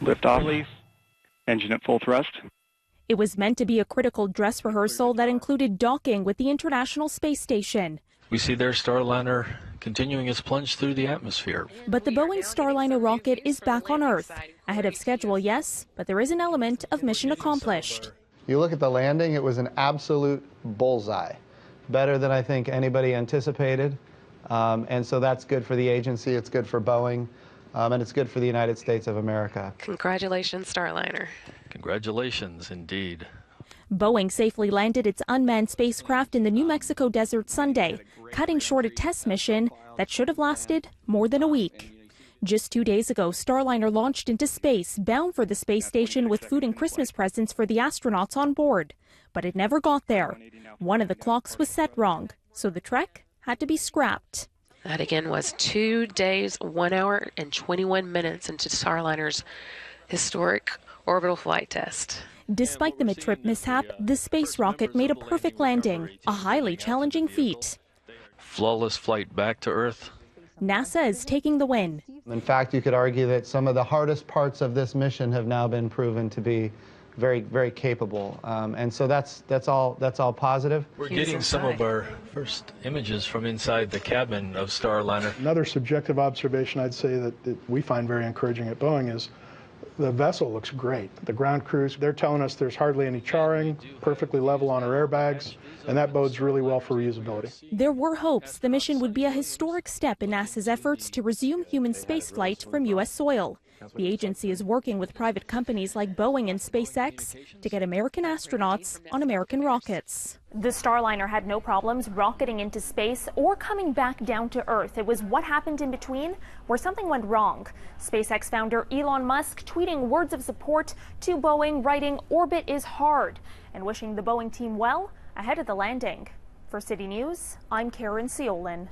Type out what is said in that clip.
Liftoff. Engine at full thrust. It was meant to be a critical dress rehearsal that included docking with the International Space Station. We see their Starliner continuing its plunge through the atmosphere. But the Boeing Starliner rocket is back on Earth. Ahead of schedule, yes, but there is an element of mission accomplished. You look at the landing, it was an absolute bullseye. Better than I think anybody anticipated. And so that's good for the agency, it's good for Boeing, and it's good for the United States of America. Congratulations, Starliner. Congratulations, indeed. Boeing safely landed its unmanned spacecraft in the New Mexico desert Sunday, cutting short a test mission that should have lasted more than a week. Just 2 days ago, Starliner launched into space, bound for the space station with food and Christmas presents for the astronauts on board. But it never got there. One of the clocks was set wrong, so the trek had to be scrapped. That again was 2 days, 1 hour, and 21 minutes into Starliner's historic orbital flight test. Despite the mid-trip mishap, the space rocket made a perfect landing, a highly challenging feat. Flawless flight back to Earth. NASA is taking the win. In fact, you could argue that some of the hardest parts of this mission have now been proven to be very, very capable. And so that's all positive. We're getting some of our first images from inside the cabin of Starliner. Another subjective observation I'd say that we find very encouraging at Boeing is the vessel looks great. The ground crews, they're telling us there's hardly any charring, perfectly level on our airbags, and that bodes really well for reusability. There were hopes the mission would be a historic step in NASA's efforts to resume human spaceflight from U.S. soil. The agency is working with private companies like Boeing and SpaceX to get American astronauts on American rockets. The Starliner had no problems rocketing into space or coming back down to Earth. It was what happened in between where something went wrong. SpaceX founder Elon Musk tweeting words of support to Boeing, writing, "Orbit is hard," and wishing the Boeing team well ahead of the landing. For City News, I'm Caryn Ceolin.